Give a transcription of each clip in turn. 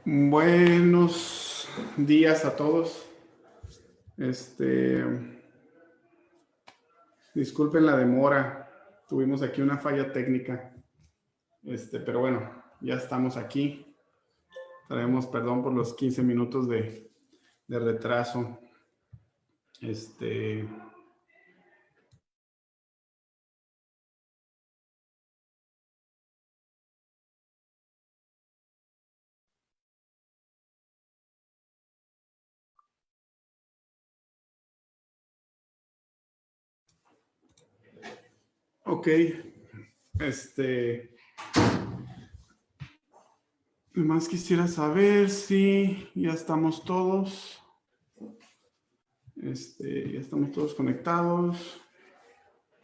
Buenos días a todos. Disculpen la demora. Tuvimos aquí una falla técnica. Pero bueno, ya estamos aquí. Traemos perdón por los 15 minutos de retraso. Ok. Nomás quisiera saber si ya estamos todos. Ya estamos todos conectados.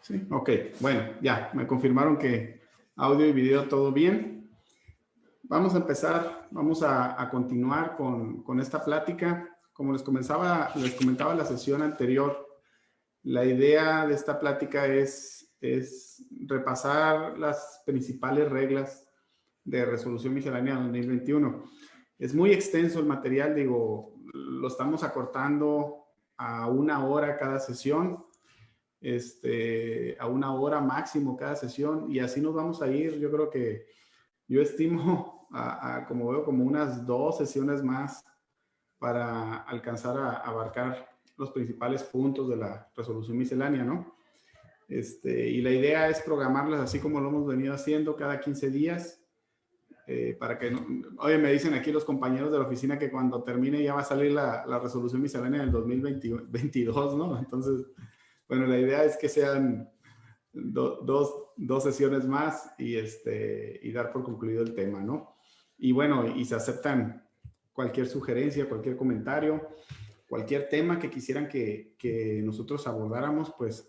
Sí, ok. Bueno, ya me confirmaron que audio y video todo bien. Vamos a empezar, vamos a continuar con esta plática. Como les comentaba en la sesión anterior, la idea de esta plática es repasar las principales reglas de resolución miscelánea 2021. Es muy extenso el material, digo, lo estamos acortando a 1 hora cada sesión, a 1 hora máximo cada sesión, y así nos vamos a ir. Yo creo que yo estimo, como veo, como unas 2 sesiones más para alcanzar a abarcar los principales puntos de la resolución miscelánea, ¿no? Y la idea es programarlas así como lo hemos venido haciendo cada 15 días, para que, oye, me dicen aquí los compañeros de la oficina que cuando termine ya va a salir la resolución miscelánea del 2022, ¿no? Entonces, bueno, la idea es que sean dos sesiones más y dar por concluido el tema, ¿no? Y bueno, y se aceptan cualquier sugerencia, cualquier comentario, cualquier tema que quisieran que nosotros abordáramos, pues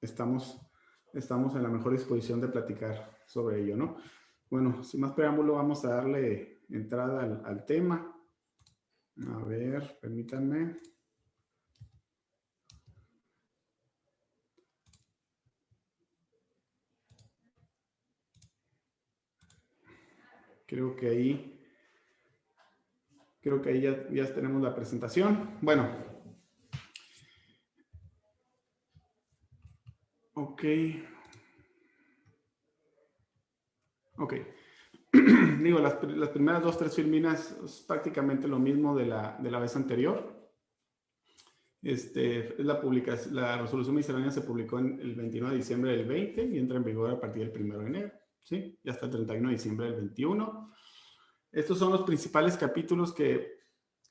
estamos en la mejor disposición de platicar sobre ello, ¿no? Bueno, sin más preámbulo, vamos a darle entrada al tema. A ver, permítanme. Creo que ahí ya tenemos la presentación. Bueno. Ok. Digo, las primeras 2 o 3 filminas es prácticamente lo mismo de la vez anterior. La resolución miscelánea se publicó el 21 de diciembre del 20 y entra en vigor a partir del 1 de enero, ¿sí? Y hasta el 31 de diciembre del 21. Estos son los principales capítulos que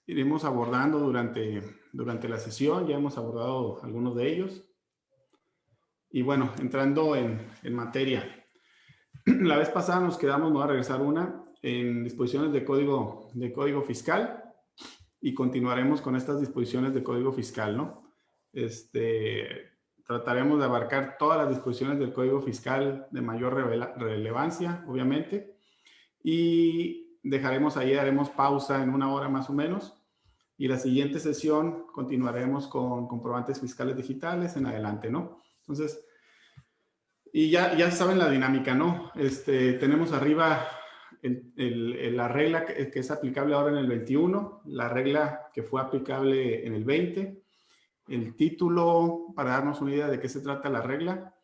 iremos abordando durante la sesión. Ya hemos abordado algunos de ellos. Y bueno, entrando en materia. La vez pasada nos quedamos, me voy a regresar en disposiciones de código fiscal, y continuaremos con estas disposiciones de código fiscal, ¿no? Trataremos de abarcar todas las disposiciones del código fiscal de mayor relevancia, obviamente, y haremos pausa en 1 hora más o menos, y la siguiente sesión continuaremos con comprobantes fiscales digitales en adelante, ¿no? Entonces, y ya saben la dinámica, ¿no? Tenemos arriba la regla que es aplicable ahora en el 21, la regla que fue aplicable en el 20, el título para darnos una idea de qué se trata la regla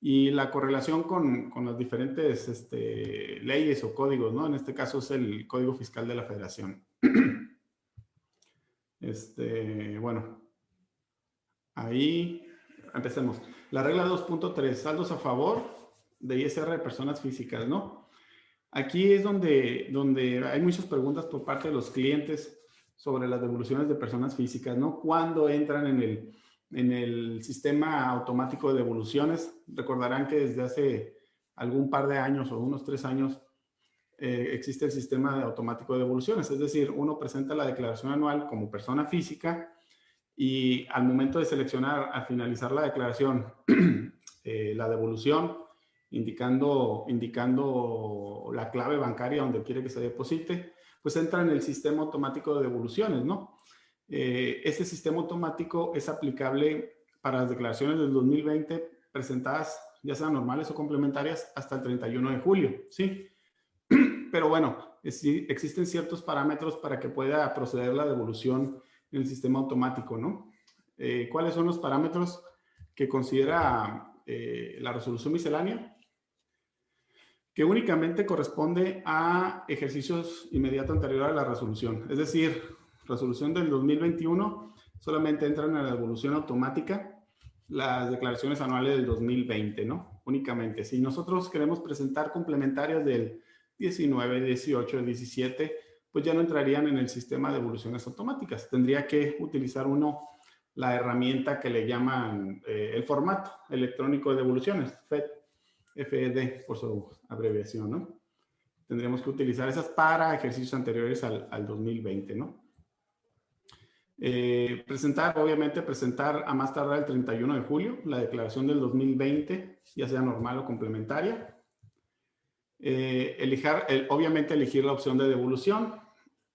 y la correlación con las diferentes leyes o códigos, ¿no? En este caso es el Código Fiscal de la Federación. Bueno, ahí empecemos. La regla 2.3, saldos a favor de ISR de personas físicas, ¿no? Aquí es donde hay muchas preguntas por parte de los clientes sobre las devoluciones de personas físicas, ¿no? ¿Cuándo entran en el sistema automático de devoluciones? Recordarán que desde hace algún par de años o unos 3 años existe el sistema automático de devoluciones. Es decir, uno presenta la declaración anual como persona física y al momento de seleccionar, al finalizar la declaración, la devolución, indicando la clave bancaria donde quiere que se deposite, pues entra en el sistema automático de devoluciones, ¿no? Ese sistema automático es aplicable para las declaraciones del 2020 presentadas, ya sean normales o complementarias, hasta el 31 de julio, ¿sí? Pero bueno, existen ciertos parámetros para que pueda proceder la devolución en el sistema automático, ¿no? ¿Cuáles son los parámetros que considera la resolución miscelánea? Que únicamente corresponde a ejercicios inmediatos anteriores a la resolución. Es decir, resolución del 2021 solamente entran en la devolución automática las declaraciones anuales del 2020, ¿no? Únicamente. Si nosotros queremos presentar complementarias del 19, 18, 17, pues ya no entrarían en el sistema de devoluciones automáticas. Tendría que utilizar uno la herramienta que le llaman el formato electrónico de devoluciones, FED por su abreviación, ¿no? Tendríamos que utilizar esas para ejercicios anteriores al 2020, ¿no? Obviamente presentar a más tardar el 31 de julio la declaración del 2020, ya sea normal o complementaria. Obviamente elegir la opción de devolución,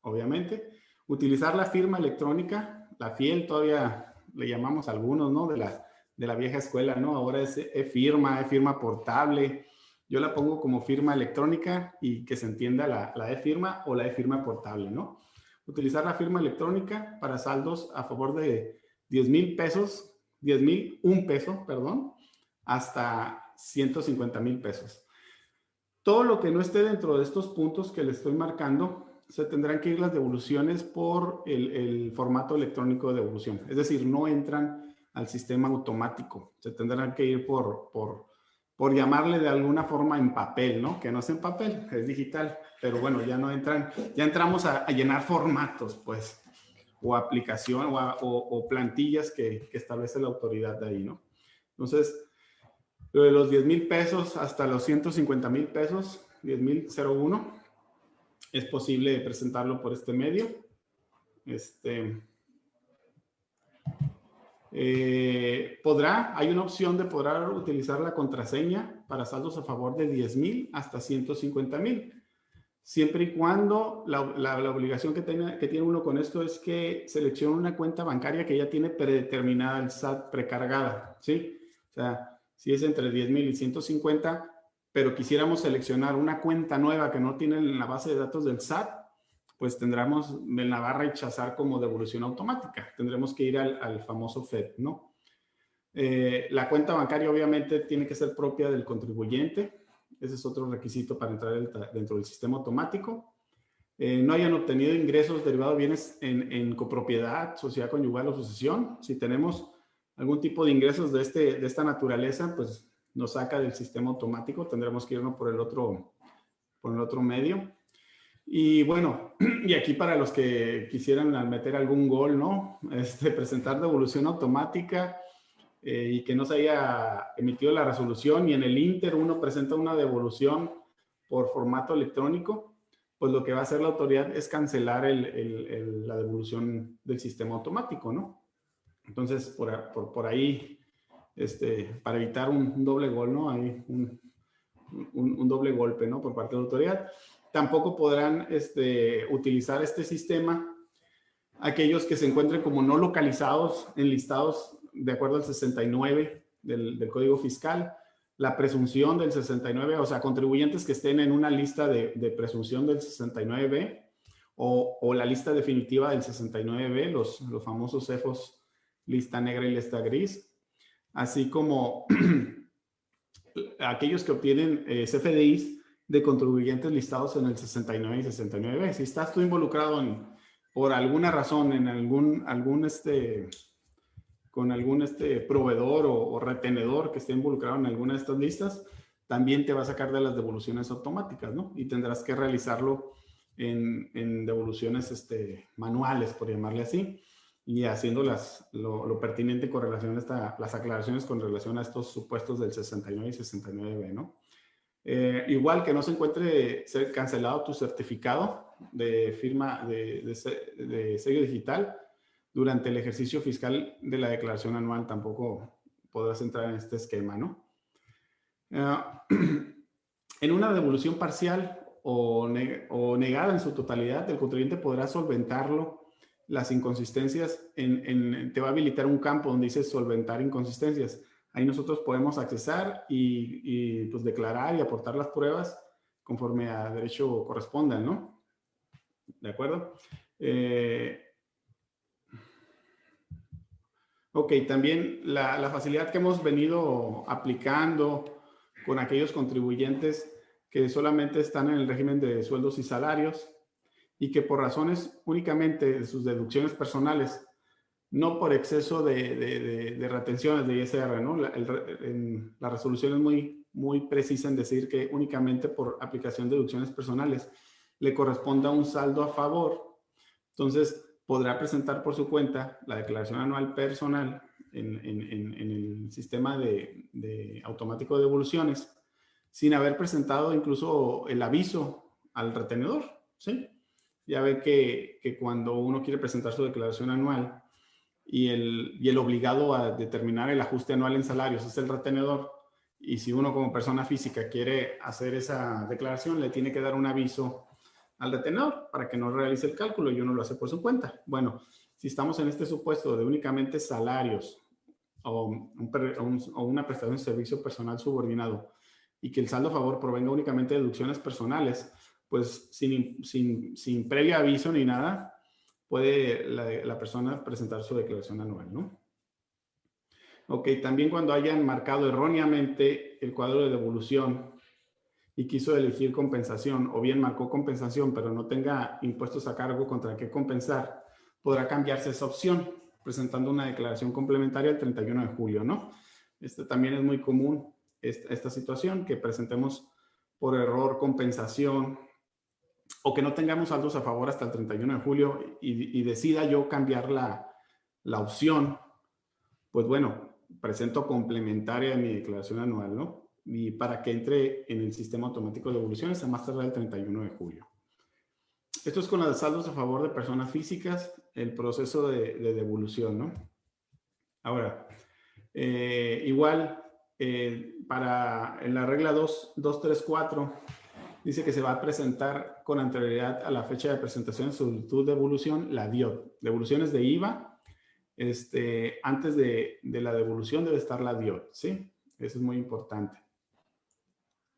obviamente. Utilizar la firma electrónica, la fiel todavía le llamamos a algunos, ¿no? De la vieja escuela, ¿no? Ahora es e-firma portable. Yo la pongo como firma electrónica y que se entienda la e-firma o la e-firma portable, ¿no? Utilizar la firma electrónica para saldos a favor de 10,000 pesos, 10,001 peso, perdón, hasta 150,000 pesos. Todo lo que no esté dentro de estos puntos que le estoy marcando, se tendrán que ir las devoluciones por el formato electrónico de devolución. Es decir, no entran al sistema automático. Se tendrán que ir por llamarle de alguna forma en papel, ¿no? Que no es en papel, es digital. Pero bueno, ya no entran, ya entramos a llenar formatos, pues, o aplicación o plantillas que establece la autoridad de ahí, ¿no? Entonces, de los 10,000 pesos hasta los 150,000 pesos, 10,001, es posible presentarlo por este medio. Hay una opción de poder utilizar la contraseña para saldos a favor de 10,000 hasta 150,000. Siempre y cuando la obligación que tiene uno con esto es que seleccione una cuenta bancaria que ya tiene predeterminada el SAT precargada, ¿sí? O sea, si es entre 10,000 y 150, pero quisiéramos seleccionar una cuenta nueva que no tiene en la base de datos del SAT, pues tendremos, en la barra rechazar como devolución automática. Tendremos que ir al famoso FED, ¿no? La cuenta bancaria obviamente tiene que ser propia del contribuyente. Ese es otro requisito para entrar dentro del sistema automático. No hayan obtenido ingresos derivados de bienes en copropiedad, sociedad conyugal o sucesión. Si tenemos algún tipo de ingresos de esta naturaleza, pues nos saca del sistema automático. Tendremos que irnos por el otro medio. Y bueno, y aquí para los que quisieran meter algún gol, ¿no? Presentar devolución automática y que no se haya emitido la resolución y en el Inter uno presenta una devolución por formato electrónico, pues lo que va a hacer la autoridad es cancelar la devolución del sistema automático, ¿no? Entonces, por ahí, para evitar un doble gol, ¿no? Hay un doble golpe, ¿no? Por parte de la autoridad. Tampoco podrán utilizar este sistema aquellos que se encuentren como no localizados, enlistados de acuerdo al 69 del Código Fiscal, la presunción del 69, o sea, contribuyentes que estén en una lista de presunción del 69B o la lista definitiva del 69B, los famosos CEFOS, lista negra y lista gris, así como aquellos que obtienen CFDIs de contribuyentes listados en el 69 y 69B. Si estás tú involucrado por alguna razón en con algún proveedor o retenedor que esté involucrado en alguna de estas listas, también te va a sacar de las devoluciones automáticas, ¿no? Y tendrás que realizarlo en devoluciones manuales, por llamarle así, y haciendo lo pertinente con relación a las aclaraciones con relación a estos supuestos del 69 y 69B, ¿no? Igual que no se encuentre cancelado tu certificado de firma de sello digital durante el ejercicio fiscal de la declaración anual, tampoco podrás entrar en este esquema, ¿no? En una devolución parcial o negada en su totalidad, el contribuyente podrá solventarlo. Las inconsistencias, te va a habilitar un campo donde dice solventar inconsistencias. Ahí nosotros podemos accesar y pues declarar y aportar las pruebas conforme a derecho correspondan, ¿no? ¿De acuerdo? Ok, también la facilidad que hemos venido aplicando con aquellos contribuyentes que solamente están en el régimen de sueldos y salarios y que por razones únicamente de sus deducciones personales, no por exceso de retenciones de ISR, ¿no? La resolución es muy precisa en decir que únicamente por aplicación de deducciones personales le corresponda un saldo a favor. Entonces, podrá presentar por su cuenta la declaración anual personal en el sistema de automático de devoluciones sin haber presentado incluso el aviso al retenedor, ¿sí? Ya ve que cuando uno quiere presentar su declaración anual y el obligado a determinar el ajuste anual en salarios es el retenedor, y si uno como persona física quiere hacer esa declaración, le tiene que dar un aviso al retenedor para que no realice el cálculo y uno lo hace por su cuenta. Bueno, si estamos en este supuesto de únicamente salarios o una prestación de servicio personal subordinado y que el saldo a favor provenga únicamente de deducciones personales, pues sin previo aviso ni nada, puede la persona presentar su declaración anual, ¿no? Ok, también cuando hayan marcado erróneamente el cuadro de devolución y quiso elegir compensación, o bien marcó compensación, pero no tenga impuestos a cargo contra qué compensar, podrá cambiarse esa opción, presentando una declaración complementaria el 31 de julio, ¿no? También es muy común esta situación, que presentemos por error compensación o que no tengamos saldos a favor hasta el 31 de julio y decida yo cambiar la opción, pues bueno, presento complementaria en mi declaración anual, ¿no? Y para que entre en el sistema automático de devoluciones a más tardar el 31 de julio. Esto es con los saldos a favor de personas físicas, el proceso de devolución, ¿no? Ahora, igual, en la regla 234, dice que se va a presentar con anterioridad a la fecha de presentación de solicitud de devolución, la DIOT. Devoluciones de IVA, antes de la devolución debe estar la DIOT, ¿sí? Eso es muy importante.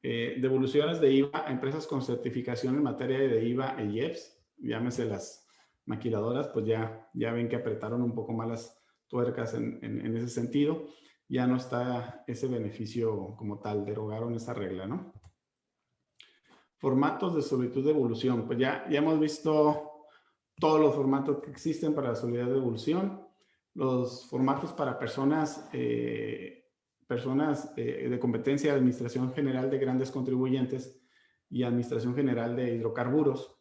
Devoluciones de IVA a empresas con certificación en materia de IVA e IEPS, llámese las maquiladoras, pues ya ven que apretaron un poco más las tuercas en ese sentido. Ya no está ese beneficio como tal, derogaron esa regla, ¿no? Formatos de solicitud de devolución, pues ya hemos visto todos los formatos que existen para la solicitud de devolución. Los formatos para personas de competencia de Administración General de Grandes Contribuyentes y Administración General de Hidrocarburos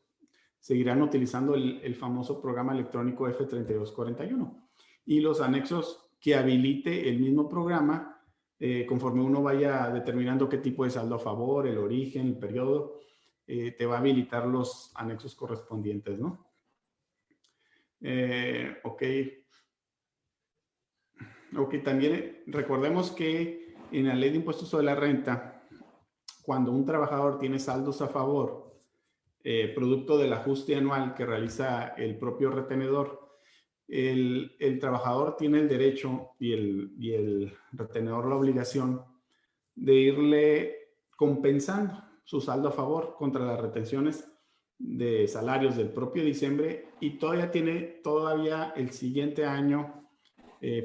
seguirán utilizando el famoso programa electrónico F3241 y los anexos que habilite el mismo programa conforme uno vaya determinando qué tipo de saldo a favor, el origen, el periodo, te va a habilitar los anexos correspondientes, ¿no? Ok, también recordemos que en la Ley de Impuestos sobre la Renta, cuando un trabajador tiene saldos a favor, producto del ajuste anual que realiza el propio retenedor, el trabajador tiene el derecho y el retenedor la obligación de irle compensando su saldo a favor contra las retenciones de salarios del propio diciembre y todavía tiene el siguiente año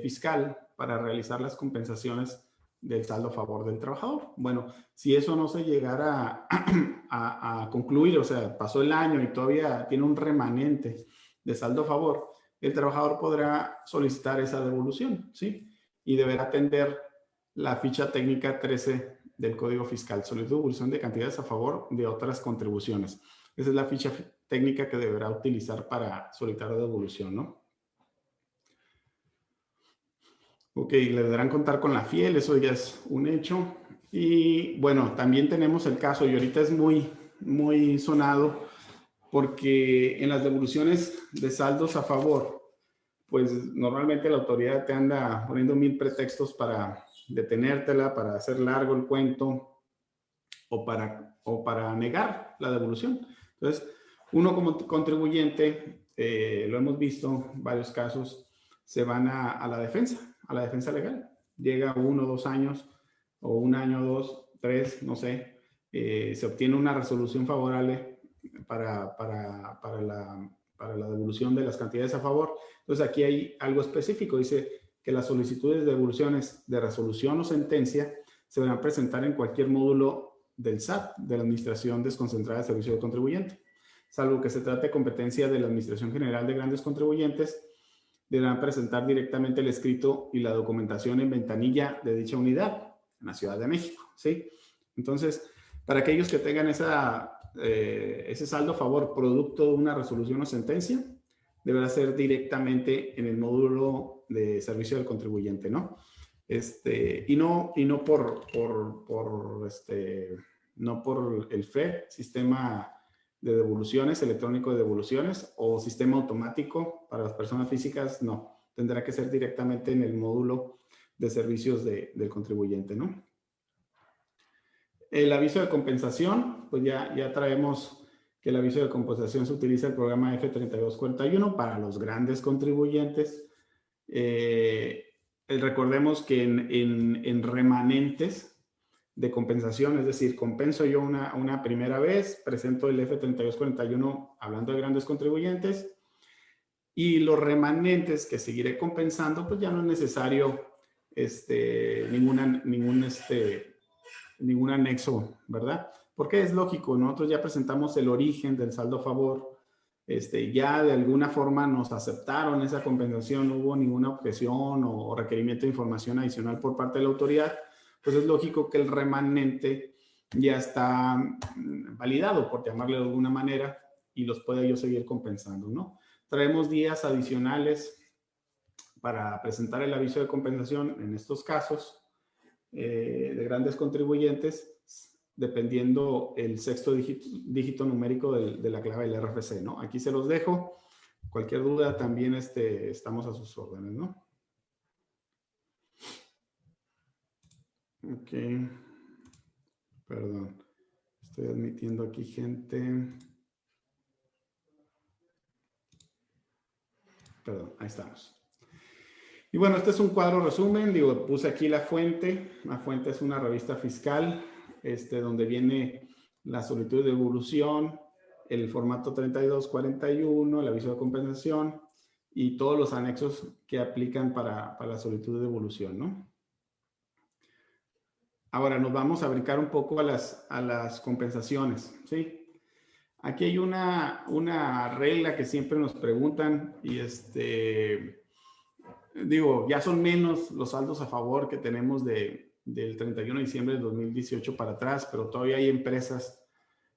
fiscal para realizar las compensaciones del saldo a favor del trabajador. Bueno, si eso no se llegara a concluir, o sea, pasó el año y todavía tiene un remanente de saldo a favor, el trabajador podrá solicitar esa devolución, ¿sí? Y deberá atender la ficha técnica 13 del Código Fiscal, solicitud de devolución de cantidades a favor de otras contribuciones. Esa es la ficha técnica que deberá utilizar para solicitar la devolución, ¿no? Ok, le deberán contar con la FIEL, eso ya es un hecho. Y bueno, también tenemos el caso, y ahorita es muy sonado, porque en las devoluciones de saldos a favor, pues normalmente la autoridad te anda poniendo 1000 pretextos para detenértela, para hacer largo el cuento o para negar la devolución. Entonces, uno como contribuyente, lo hemos visto en varios casos, se van a la defensa legal. Llega 1 o 2 años, o 1 año, 2, 3, no sé, se obtiene una resolución favorable para la devolución de las cantidades a favor. Entonces aquí hay algo específico, dice que las solicitudes de devoluciones de resolución o sentencia se deberán presentar en cualquier módulo del SAT, de la Administración Desconcentrada de Servicio del Contribuyente. Salvo que se trate de competencia de la Administración General de Grandes Contribuyentes, deberán presentar directamente el escrito y la documentación en ventanilla de dicha unidad en la Ciudad de México, ¿sí? Entonces, para aquellos que tengan ese saldo a favor producto de una resolución o sentencia, deberá ser directamente en el módulo de servicio del contribuyente, ¿no? Y no por el FE, sistema de devoluciones, electrónico de devoluciones, o sistema automático para las personas físicas, no. Tendrá que ser directamente en el módulo de servicios del contribuyente, ¿no? El aviso de compensación, pues ya traemos que el aviso de compensación se utiliza el programa F3241 para los grandes contribuyentes. Recordemos que en remanentes de compensación, es decir, compenso yo una primera vez, presento el F3241 hablando de grandes contribuyentes, y los remanentes que seguiré compensando, pues ya no es necesario ningún anexo, ¿verdad? Porque es lógico, nosotros ya presentamos el origen del saldo a favor, ya de alguna forma nos aceptaron esa compensación, no hubo ninguna objeción o requerimiento de información adicional por parte de la autoridad, pues es lógico que el remanente ya está validado, por llamarle de alguna manera, y los pueda yo seguir compensando, ¿no? Traemos días adicionales para presentar el aviso de compensación en estos casos de grandes contribuyentes, dependiendo el sexto dígito numérico de la clave del RFC, ¿no? Aquí se los dejo. Cualquier duda también estamos a sus órdenes, ¿no? Ok. Perdón. Estoy admitiendo aquí gente. Perdón, ahí estamos. Y bueno, este es un cuadro resumen. Digo, puse aquí la fuente. La fuente es una revista fiscal, donde viene la solicitud de devolución, el formato 3241, el aviso de compensación y todos los anexos que aplican para la solicitud de devolución, ¿no? Ahora nos vamos a brincar un poco a las compensaciones, ¿sí? Aquí hay una regla que siempre nos preguntan y digo, ya son menos los saldos a favor que tenemos del 31 de diciembre de 2018 para atrás, pero todavía hay empresas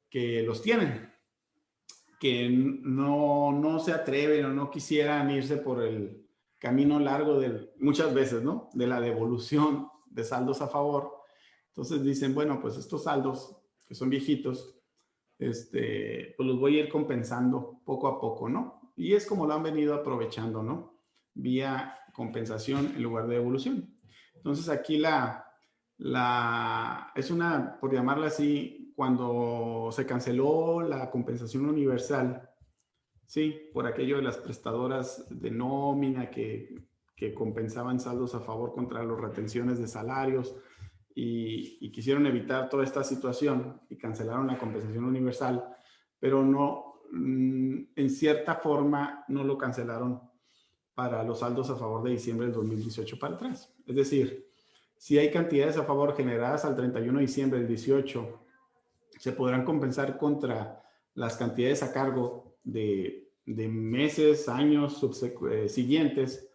que los tienen, que no se atreven o no quisieran irse por el camino largo muchas veces, ¿no? De la devolución de saldos a favor. Entonces dicen, bueno, pues estos saldos que son viejitos, pues los voy a ir compensando poco a poco, ¿no? Y es como lo han venido aprovechando, ¿no? Vía compensación en lugar de devolución. Entonces aquí es una, por llamarla así, cuando se canceló la compensación universal, sí, por aquello de las prestadoras de nómina que compensaban saldos a favor contra las retenciones de salarios y quisieron evitar toda esta situación y cancelaron la compensación universal, pero no, en cierta forma no lo cancelaron para los saldos a favor de diciembre del 2018 para atrás. Es decir, si hay cantidades a favor generadas al 31 de diciembre del 18, se podrán compensar contra las cantidades a cargo de meses, años siguientes,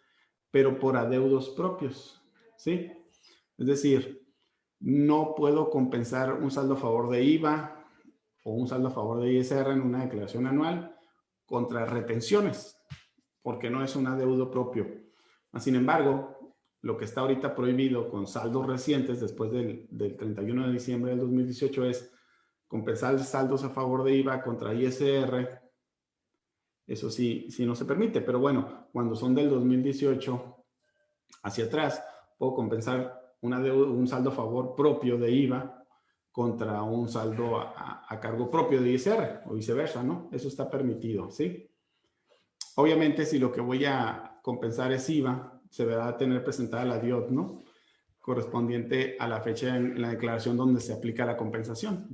pero por adeudos propios, ¿sí? Es decir, no puedo compensar un saldo a favor de IVA o un saldo a favor de ISR en una declaración anual contra retenciones, porque no es un adeudo propio. Sin embargo, lo que está ahorita prohibido con saldos recientes después del 31 de diciembre del 2018 es compensar saldos a favor de IVA contra ISR. Eso sí no se permite, pero bueno, cuando son del 2018 hacia atrás, puedo compensar un saldo a favor propio de IVA contra un saldo a cargo propio de ISR o viceversa, ¿no? Eso está permitido, ¿sí? Obviamente, si lo que voy a compensar es IVA, se deberá tener presentada la DIOT, ¿no? correspondiente a la fecha en la declaración donde se aplica la compensación.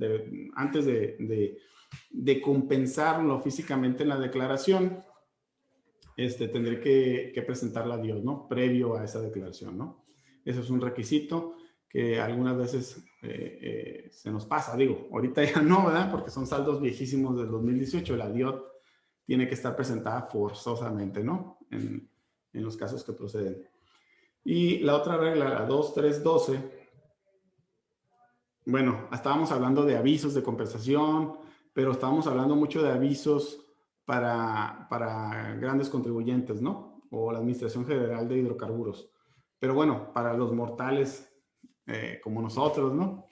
Antes de compensarlo físicamente en la declaración, tendré que presentarla a Dios, ¿no? Previo a esa declaración, ¿no? Eso es un requisito que algunas veces se nos pasa. Digo, ahorita ya no, ¿verdad? Porque son saldos viejísimos del 2018. La DIOT tiene que estar presentada forzosamente, ¿no? En los casos que proceden. Y la otra regla, la 2.3.12, bueno, estábamos hablando de avisos de compensación, pero estábamos hablando mucho de avisos para grandes contribuyentes, ¿no? O la Administración General de Hidrocarburos. Pero bueno, para los mortales como nosotros, ¿no?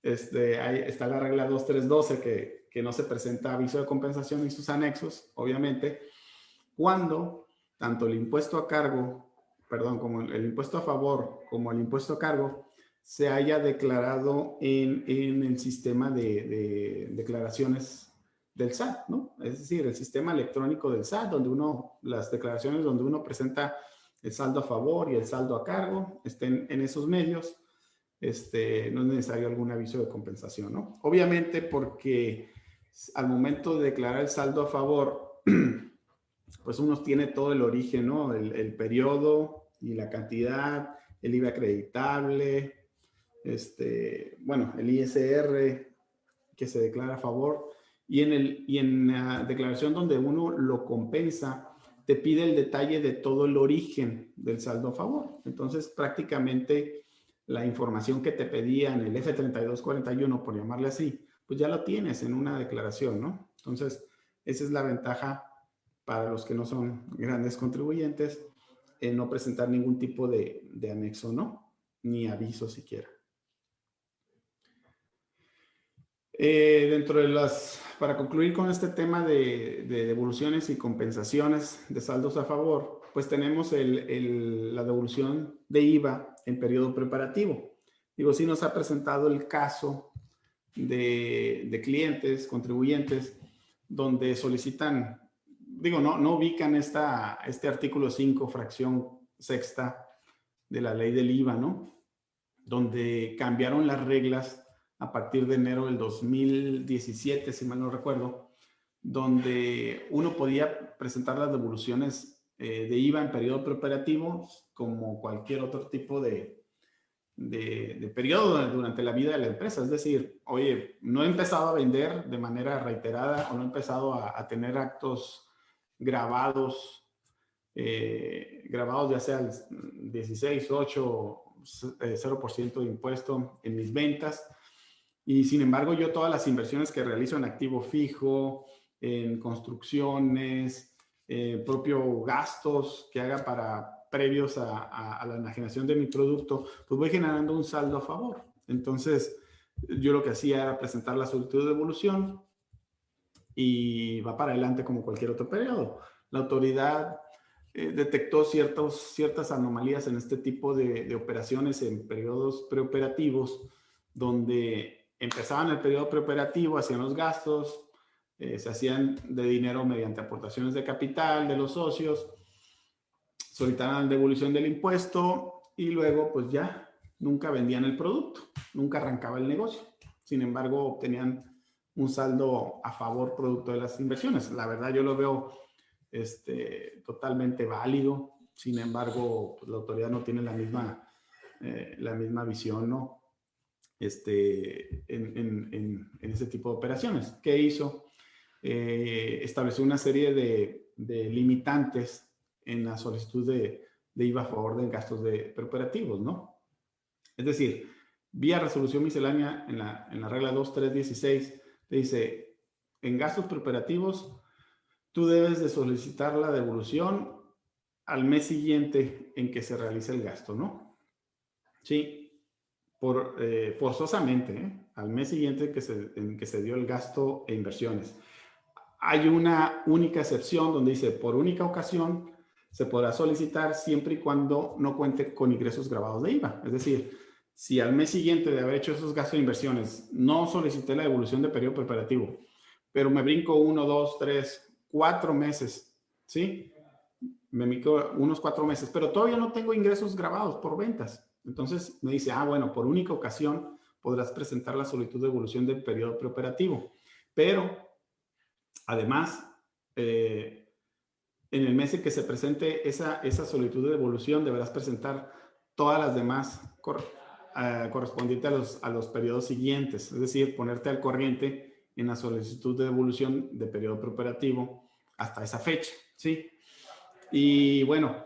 Ahí está la regla 2.3.12 que no se presenta aviso de compensación y sus anexos, obviamente, cuando tanto el impuesto a cargo, perdón, como el impuesto a favor como el impuesto a cargo se haya declarado en el sistema de declaraciones del SAT, ¿no? Es decir, el sistema electrónico del SAT, las declaraciones donde uno presenta el saldo a favor y el saldo a cargo, estén en esos medios, no es necesario algún aviso de compensación, ¿no? Obviamente porque al momento de declarar el saldo a favor, pues uno tiene todo el origen, ¿no? El periodo y la cantidad, el IVA acreditable, bueno, el ISR que se declara a favor, y en la declaración donde uno lo compensa, te pide el detalle de todo el origen del saldo a favor. Entonces, prácticamente la información que te pedía en el F3241, por llamarle así, pues ya lo tienes en una declaración, ¿no? Entonces, esa es la ventaja para los que no son grandes contribuyentes, en no presentar ningún tipo de anexo, ¿no? Ni aviso siquiera. Para concluir con este tema de devoluciones y compensaciones de saldos a favor, pues tenemos la devolución de IVA en periodo preparativo. Digo, sí nos ha presentado el caso de clientes, contribuyentes, donde solicitan, digo, no ubican este artículo 5, fracción sexta de la ley del IVA, ¿no? Donde cambiaron las reglas a partir de enero del 2017, si mal no recuerdo, donde uno podía presentar las devoluciones de IVA en periodo preoperativo como cualquier otro tipo de periodo durante la vida de la empresa. Es decir, oye, no he empezado a vender de manera reiterada o no he empezado a tener actos grabados ya sea el 16, 8, 0% de impuesto en mis ventas. Y sin embargo, yo todas las inversiones que realizo en activo fijo, en construcciones, propios gastos que haga previos a la enajenación de mi producto, pues voy generando un saldo a favor. Entonces, yo lo que hacía era presentar la solicitud de devolución y va para adelante como cualquier otro periodo. La autoridad detectó ciertas anomalías en este tipo de operaciones en periodos preoperativos, donde empezaban el periodo preoperativo, hacían los gastos, se hacían de dinero mediante aportaciones de capital de los socios, solicitaban devolución del impuesto y luego pues ya nunca vendían el producto, nunca arrancaba el negocio. Sin embargo, obtenían un saldo a favor producto de las inversiones. La verdad yo lo veo totalmente válido. Sin embargo, pues, la autoridad no tiene la misma visión, ¿no? En ese tipo de operaciones. ¿Qué hizo? Estableció una serie de limitantes en la solicitud de IVA a favor de gastos preoperativos, ¿no? Es decir, vía resolución miscelánea en la regla 2.3.16 te dice, en gastos preoperativos, tú debes de solicitar la devolución al mes siguiente en que se realice el gasto, ¿no? Sí, forzosamente, al mes siguiente en que se dio el gasto e inversiones. Hay una única excepción donde dice, por única ocasión, se podrá solicitar siempre y cuando no cuente con ingresos grabados de IVA. Es decir, si al mes siguiente de haber hecho esos gastos e inversiones no solicité la devolución de periodo preparativo, pero me brinco 1, 2, 3, 4 meses, ¿sí? Me brinco unos 4 meses, pero todavía no tengo ingresos grabados por ventas. Entonces me dice, bueno, por única ocasión podrás presentar la solicitud de devolución del periodo preoperativo. Pero, además, en el mes en que se presente esa solicitud de devolución, deberás presentar todas las demás correspondientes a los periodos siguientes. Es decir, ponerte al corriente en la solicitud de devolución de periodo preoperativo hasta esa fecha, ¿sí? Y bueno,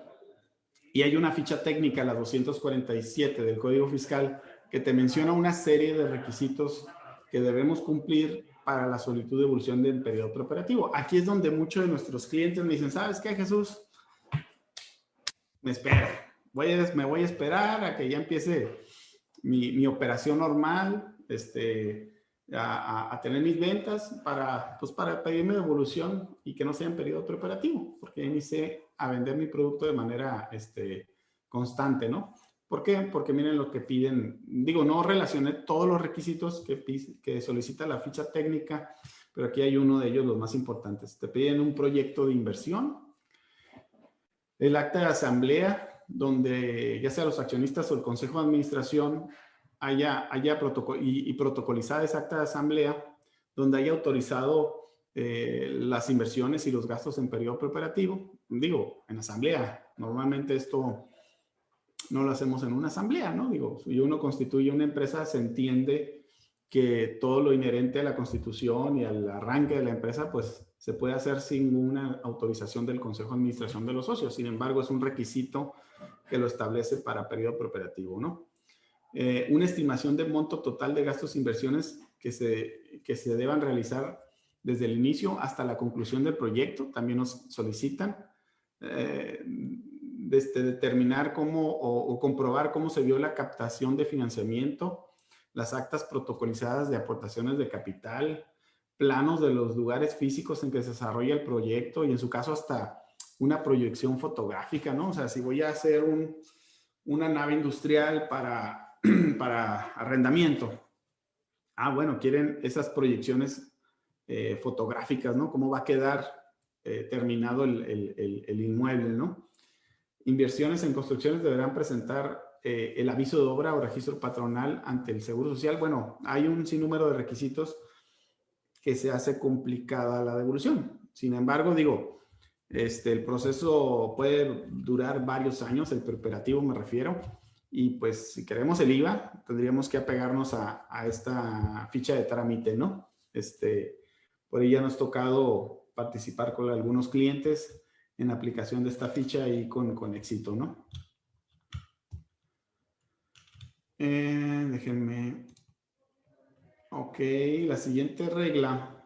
y hay una ficha técnica, la 247 del Código Fiscal, que te menciona una serie de requisitos que debemos cumplir para la solicitud de devolución del periodo preoperativo. Aquí es donde muchos de nuestros clientes me dicen, ¿sabes qué, Jesús? Me espero. Me voy a esperar a que ya empiece mi operación normal, a tener mis ventas para pedirme devolución y que no sea en periodo preoperativo, porque inicié a vender mi producto de manera constante, ¿no? ¿Por qué? Porque miren lo que piden. Digo, no relacioné todos los requisitos que solicita la ficha técnica, pero aquí hay uno de ellos, los más importantes. Te piden un proyecto de inversión, el acta de asamblea, donde ya sea los accionistas o el consejo de administración haya protocolizada esa acta de asamblea, donde haya autorizado las inversiones y los gastos en periodo preoperativo. Digo, en asamblea. Normalmente esto no lo hacemos en una asamblea, ¿no? Digo, si uno constituye una empresa, se entiende que todo lo inherente a la constitución y al arranque de la empresa, pues se puede hacer sin una autorización del Consejo de Administración de los socios. Sin embargo, es un requisito que lo establece para periodo preoperativo, ¿no? Una estimación de monto total de gastos e inversiones que se deban realizar desde el inicio hasta la conclusión del proyecto, también nos solicitan. Determinar o comprobar cómo se vio la captación de financiamiento, las actas protocolizadas de aportaciones de capital, planos de los lugares físicos en que se desarrolla el proyecto y en su caso hasta una proyección fotográfica, ¿no? O sea, si voy a hacer una nave industrial para arrendamiento, bueno, quieren esas proyecciones fotográficas, ¿no? Cómo va a quedar terminado el inmueble, ¿no? Inversiones en construcciones deberán presentar el aviso de obra o registro patronal ante el Seguro Social. Bueno, hay un sinnúmero de requisitos que se hace complicada la devolución. Sin embargo, digo, el proceso puede durar varios años, el preoperativo me refiero, y pues si queremos el IVA, tendríamos que apegarnos a esta ficha de trámite, ¿no? Por ahí ya nos ha tocado participar con algunos clientes en aplicación de esta ficha y con éxito, ¿no? Déjenme. Ok, la siguiente regla.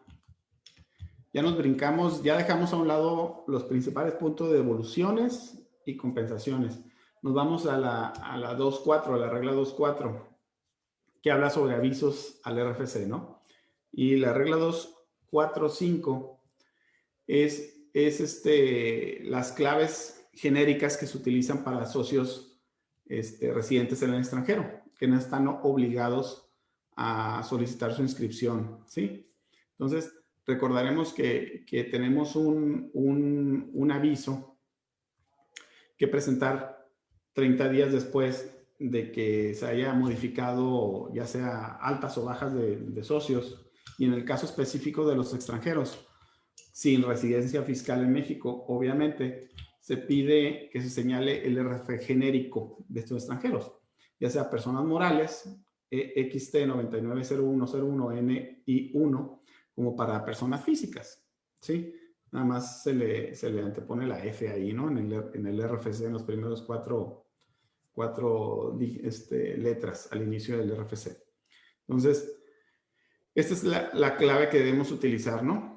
Ya nos brincamos, ya dejamos a un lado los principales puntos de devoluciones y compensaciones. Nos vamos a la 2.4, a la regla 2.4, que habla sobre avisos al RFC, ¿no? Y la regla 2.4.5 es las claves genéricas que se utilizan para socios residentes en el extranjero, que no están obligados a solicitar su inscripción, ¿sí? Entonces, recordaremos que tenemos un aviso que presentar 30 días después de que se haya modificado ya sea altas o bajas de socios, y en el caso específico de los extranjeros sin residencia fiscal en México, obviamente se pide que se señale el RFC genérico de estos extranjeros, ya sea personas morales, XT 990101NI1, como para personas físicas, ¿sí? Nada más se le antepone la F ahí, ¿no? En el RFC, en los primeros cuatro letras al inicio del RFC. Entonces, esta es la clave que debemos utilizar, ¿no?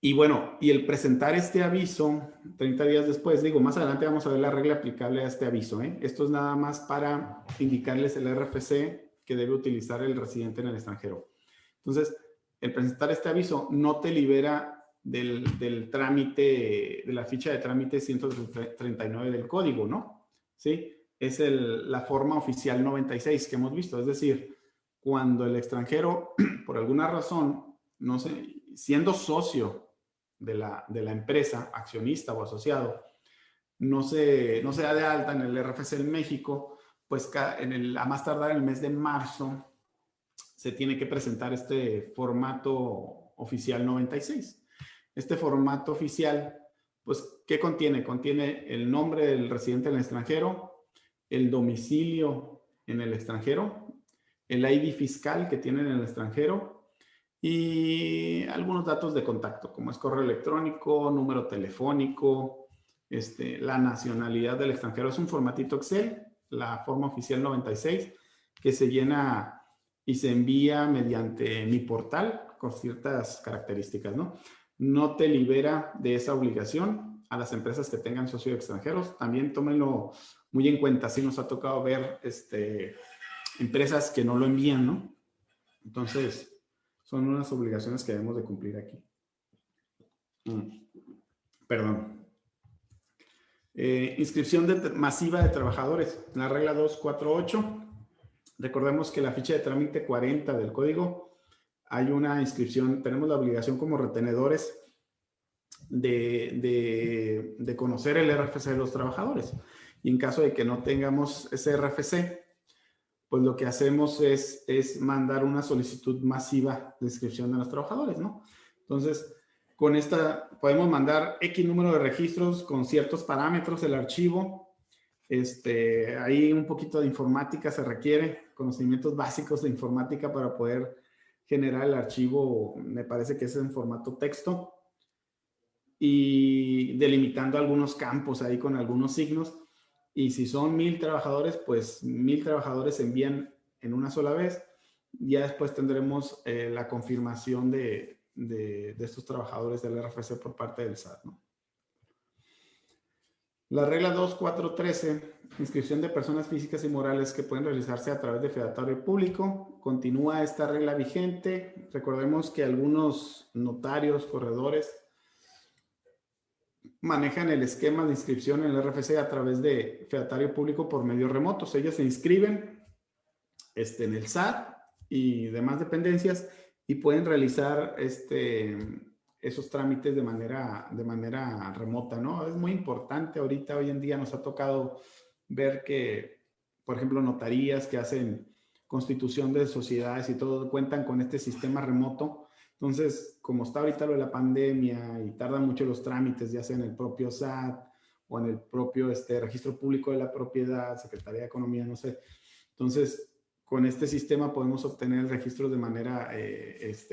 Y bueno, y el presentar este aviso 30 días después, digo, más adelante vamos a ver la regla aplicable a este aviso, ¿eh? Esto es nada más para indicarles el RFC que debe utilizar el residente en el extranjero. Entonces, el presentar este aviso no te libera del trámite, de la ficha de trámite 139 del código, ¿no? ¿Sí? Es la forma oficial 96 que hemos visto. Es decir, cuando el extranjero, por alguna razón, no sé, siendo socio de la empresa, accionista o asociado, no se da de alta en el RFC en México, pues a más tardar en el mes de marzo se tiene que presentar este formato oficial 96. Este formato oficial, pues, ¿qué contiene? Contiene el nombre del residente en el extranjero, el domicilio en el extranjero, el ID fiscal que tienen en el extranjero y algunos datos de contacto, como es correo electrónico, número telefónico, la nacionalidad del extranjero. Es un formatito Excel, la forma oficial 96, que se llena y se envía mediante mi portal con ciertas características, ¿no? No te libera de esa obligación a las empresas que tengan socios extranjeros. También tómenlo muy en cuenta. Sí nos ha tocado ver empresas que no lo envían, ¿no? Entonces, son unas obligaciones que debemos de cumplir aquí. Perdón. Inscripción masiva de trabajadores. En la regla 248, recordemos que la ficha de trámite 40 del código hay una inscripción, tenemos la obligación como retenedores de conocer el RFC de los trabajadores. Y en caso de que no tengamos ese RFC, pues lo que hacemos es mandar una solicitud masiva de inscripción de los trabajadores, ¿no? Entonces, con esta podemos mandar X número de registros con ciertos parámetros del archivo. Ahí un poquito de informática se requiere, conocimientos básicos de informática para poder generar el archivo, me parece que es en formato texto, y delimitando algunos campos ahí con algunos signos. Y si son 1000 trabajadores, pues 1000 trabajadores se envían en una sola vez. Ya después tendremos la confirmación de estos trabajadores del RFC por parte del SAT, ¿no? La regla 2413, inscripción de personas físicas y morales que pueden realizarse a través de fedatario público. Continúa esta regla vigente. Recordemos que algunos notarios, corredores, manejan el esquema de inscripción en el RFC a través de fedatario público por medios remotos. Ellos se inscriben en el SAT y demás dependencias y pueden realizar esos trámites de manera remota, ¿no? Es muy importante. Ahorita, hoy en día, nos ha tocado ver que, por ejemplo, notarías que hacen constitución de sociedades y todo cuentan con este sistema remoto. Entonces, como está ahorita lo de la pandemia y tardan mucho los trámites, ya sea en el propio SAT o en el propio registro público de la propiedad, Secretaría de Economía, no sé. Entonces, con este sistema podemos obtener registros de manera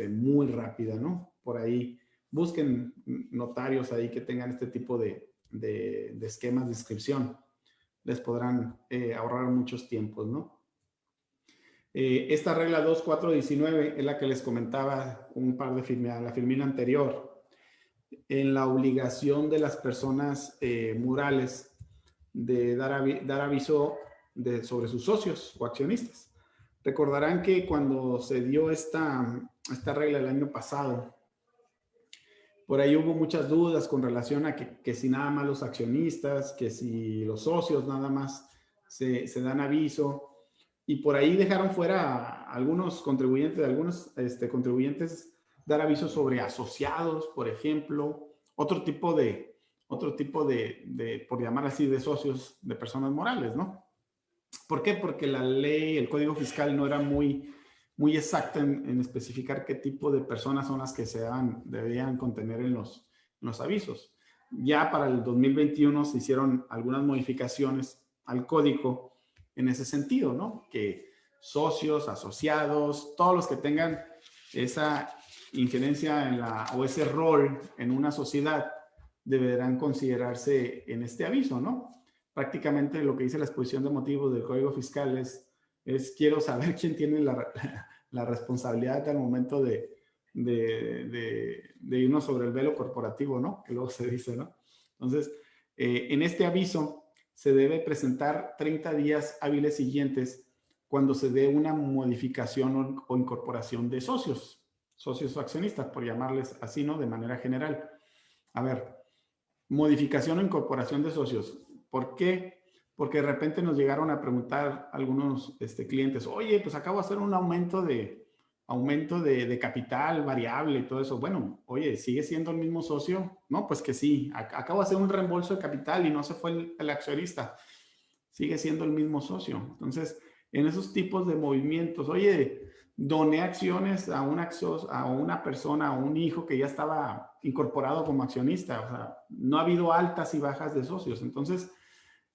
muy rápida, ¿no? Por ahí, busquen notarios ahí que tengan este tipo de esquemas de inscripción. Les podrán ahorrar muchos tiempos, ¿no? Esta regla 2419 es la que les comentaba un par de firmas, la firmina anterior, en la obligación de las personas morales de dar aviso sobre sus socios o accionistas. Recordarán que cuando se dio esta regla el año pasado, por ahí hubo muchas dudas con relación a que si nada más los accionistas, que si los socios nada más se dan aviso. Y por ahí dejaron fuera a algunos contribuyentes dar aviso sobre asociados, por ejemplo, otro tipo de, por llamar así, de socios de personas morales, ¿no? ¿Por qué? Porque la ley, el Código Fiscal no era muy exacto en especificar qué tipo de personas son las que debían contener en los avisos. Ya para el 2021 se hicieron algunas modificaciones al código en ese sentido, ¿no? Que socios, asociados, todos los que tengan esa injerencia o ese rol en una sociedad deberán considerarse en este aviso, ¿no? Prácticamente lo que dice la exposición de motivos del Código Fiscal es quiero saber quién tiene la responsabilidad al momento de irnos sobre el velo corporativo, ¿no? Que luego se dice, ¿no? Entonces, en este aviso se debe presentar 30 días hábiles siguientes cuando se dé una modificación o incorporación de socios o accionistas, por llamarles así, ¿no? De manera general. A ver, modificación o incorporación de socios. ¿Por qué? Porque de repente nos llegaron a preguntar algunos clientes, oye, pues acabo de hacer un aumento de capital variable y todo eso. Bueno, oye, ¿sigue siendo el mismo socio? No, pues que sí. Acabo de hacer un reembolso de capital y no se fue el accionista. sigue siendo el mismo socio. Entonces, en esos tipos de movimientos, oye, doné acciones a una persona, a un hijo que ya estaba incorporado como accionista. O sea, no ha habido altas y bajas de socios. Entonces,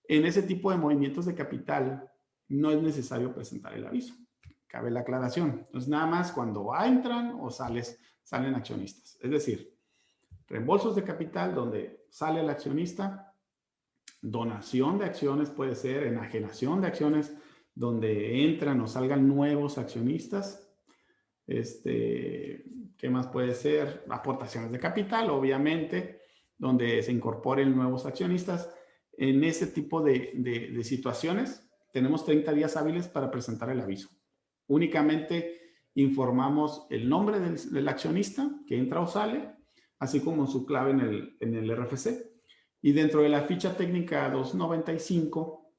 en ese tipo de movimientos de capital, no es necesario presentar el aviso. Cabe la aclaración. Entonces, nada más cuando entran o salen accionistas. Es decir, reembolsos de capital donde sale el accionista, donación de acciones puede ser, enajenación de acciones donde entran o salgan nuevos accionistas. ¿Qué más puede ser? Aportaciones de capital, obviamente, donde se incorporen nuevos accionistas. En ese tipo de situaciones, tenemos 30 días hábiles para presentar el aviso. Únicamente informamos el nombre del accionista que entra o sale, así como su clave en el RFC. Y dentro de la ficha técnica 295,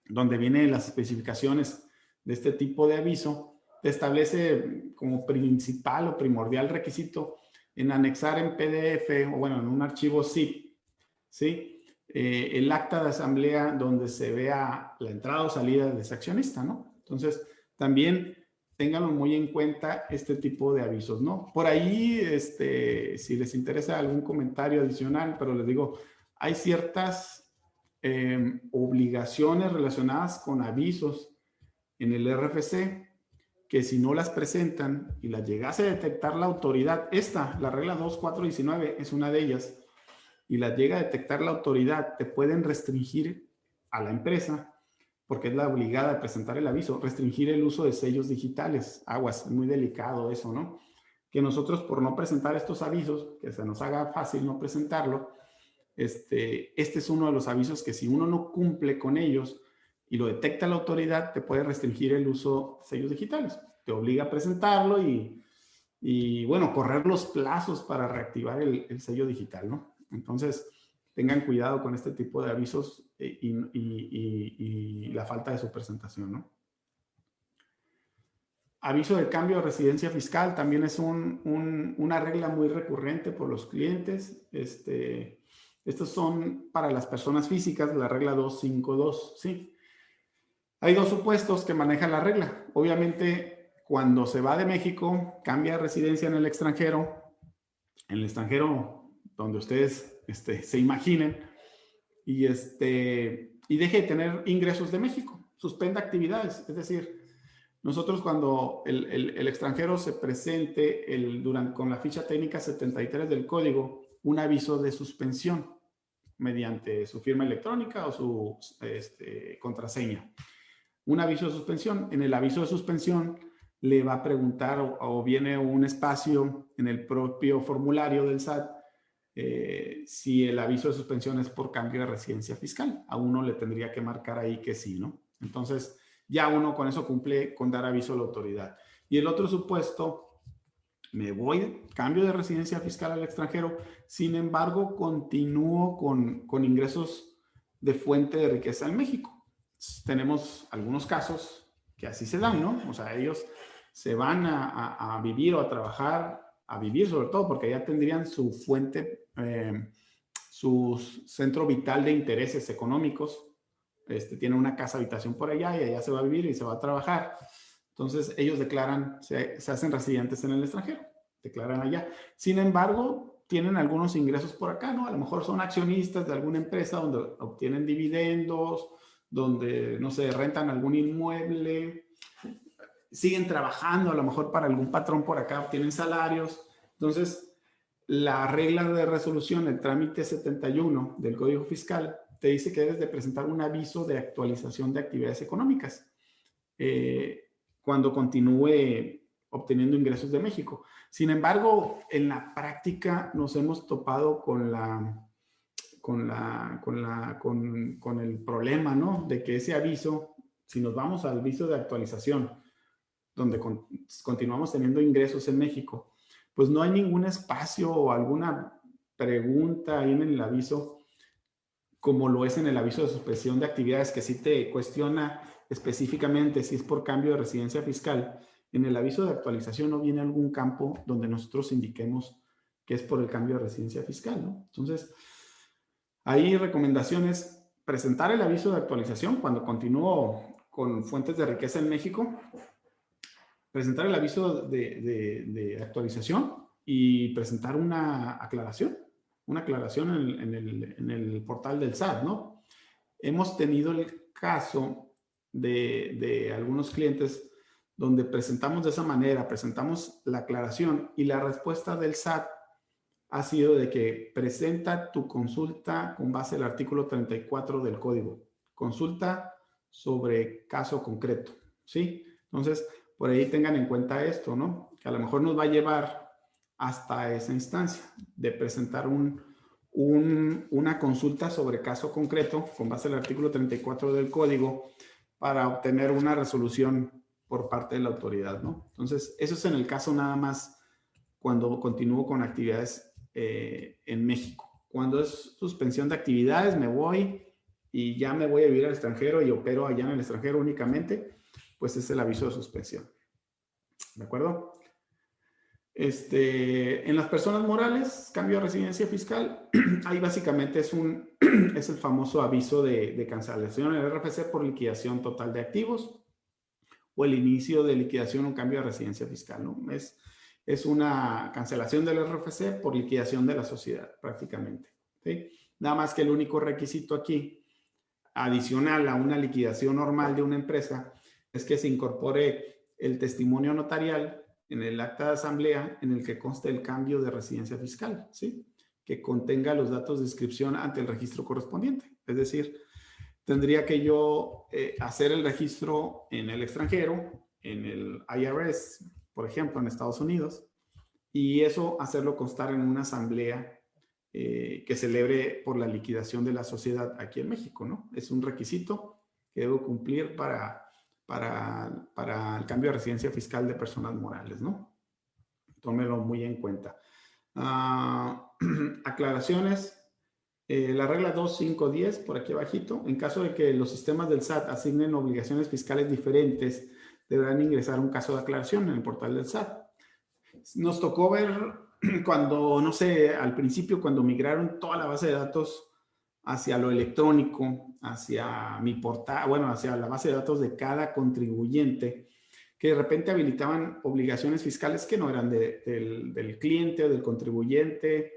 donde vienen las especificaciones de este tipo de aviso, te establece como principal o primordial requisito en anexar en PDF o bueno, en un archivo zip, ¿sí? El acta de asamblea donde se vea la entrada o salida de ese accionista, ¿no? Entonces, también ténganlo muy en cuenta este tipo de avisos, ¿no? Por ahí, si les interesa algún comentario adicional, pero les digo, hay ciertas obligaciones relacionadas con avisos en el RFC que si no las presentan y las llegase a detectar la autoridad, la regla 2419 es una de ellas, y las llega a detectar la autoridad, te pueden restringir a la empresa, porque es la obligada a presentar el aviso, restringir el uso de sellos digitales. Aguas, es muy delicado eso, ¿no? Que nosotros por no presentar estos avisos, que se nos haga fácil no presentarlo, este es uno de los avisos que si uno no cumple con ellos y lo detecta la autoridad, te puede restringir el uso de sellos digitales. Te obliga a presentarlo y bueno, correr los plazos para reactivar el sello digital, ¿no? Entonces, tengan cuidado con este tipo de avisos y la falta de su presentación, ¿no? Aviso de cambio de residencia fiscal también es una regla muy recurrente por los clientes. Estos son para las personas físicas, la regla 252, ¿sí? Hay dos supuestos que maneja la regla. Obviamente, cuando se va de México, cambia de residencia en el extranjero donde ustedes se imaginen, y deje de tener ingresos de México, suspenda actividades. Es decir, nosotros cuando el extranjero se presente con la ficha técnica 73 del código, un aviso de suspensión mediante su firma electrónica o su contraseña. Un aviso de suspensión. En el aviso de suspensión le va a preguntar o viene un espacio en el propio formulario del SAT si el aviso de suspensión es por cambio de residencia fiscal. A uno le tendría que marcar ahí que sí, ¿no? Entonces, ya uno con eso cumple con dar aviso a la autoridad. Y el otro supuesto, me voy, cambio de residencia fiscal al extranjero, sin embargo, continúo con ingresos de fuente de riqueza en México. Tenemos algunos casos que así se dan, ¿no? O sea, ellos se van a vivir o a trabajar, a vivir sobre todo, porque ya tendrían su fuente, su centro vital de intereses económicos. Tiene una casa habitación por allá y allá se va a vivir y se va a trabajar. Entonces ellos declaran, se hacen residentes en el extranjero, declaran allá. Sin embargo, tienen algunos ingresos por acá, ¿no? A lo mejor son accionistas de alguna empresa donde obtienen dividendos, donde, no sé, rentan algún inmueble, siguen trabajando a lo mejor para algún patrón por acá, obtienen salarios. Entonces, la regla de resolución, el trámite 71 del Código Fiscal, te dice que debes de presentar un aviso de actualización de actividades económicas cuando continúe obteniendo ingresos de México. Sin embargo, en la práctica nos hemos topado con el problema, ¿no? De que ese aviso, si nos vamos al aviso de actualización, donde continuamos teniendo ingresos en México, pues no hay ningún espacio o alguna pregunta ahí en el aviso, como lo es en el aviso de suspensión de actividades, que sí te cuestiona específicamente si es por cambio de residencia fiscal. En el aviso de actualización no viene algún campo donde nosotros indiquemos que es por el cambio de residencia fiscal, ¿no? Entonces, hay recomendaciones presentar el aviso de actualización cuando continúo con fuentes de riqueza en México, presentar el aviso de actualización y presentar una aclaración en el portal del SAT, ¿no? Hemos tenido el caso de algunos clientes donde presentamos de esa manera, presentamos la aclaración y la respuesta del SAT ha sido de que presenta tu consulta con base al artículo 34 del código. Consulta sobre caso concreto, ¿sí? Entonces, por ahí tengan en cuenta esto, ¿no? Que a lo mejor nos va a llevar hasta esa instancia de presentar una consulta sobre caso concreto con base al artículo 34 del código para obtener una resolución por parte de la autoridad, ¿no? Entonces, eso es en el caso nada más cuando continúo con actividades en México. Cuando es suspensión de actividades, me voy y ya me voy a vivir al extranjero y opero allá en el extranjero únicamente, pues es el aviso de suspensión. ¿De acuerdo? En las personas morales, cambio de residencia fiscal, ahí básicamente es el famoso aviso de cancelación en el RFC por liquidación total de activos o el inicio de liquidación o cambio de residencia fiscal, ¿no? Es una cancelación del RFC por liquidación de la sociedad, prácticamente, ¿sí? Nada más que el único requisito aquí, adicional a una liquidación normal de una empresa, es que se incorpore el testimonio notarial en el acta de asamblea en el que conste el cambio de residencia fiscal, ¿sí? Que contenga los datos de inscripción ante el registro correspondiente. Es decir, tendría que yo hacer el registro en el extranjero, en el IRS, por ejemplo, en Estados Unidos, y eso hacerlo constar en una asamblea que celebre por la liquidación de la sociedad aquí en México, ¿no? Es un requisito que debo cumplir para el cambio de residencia fiscal de personas morales, ¿no? Tómelo muy en cuenta. Aclaraciones. La regla 2510, por aquí abajito, en caso de que los sistemas del SAT asignen obligaciones fiscales diferentes, deberán ingresar un caso de aclaración en el portal del SAT. Nos tocó ver cuando, no sé, al principio cuando migraron toda la base de datos hacia lo electrónico, hacia mi portal, bueno, hacia la base de datos de cada contribuyente, que de repente habilitaban obligaciones fiscales que no eran del cliente o del contribuyente,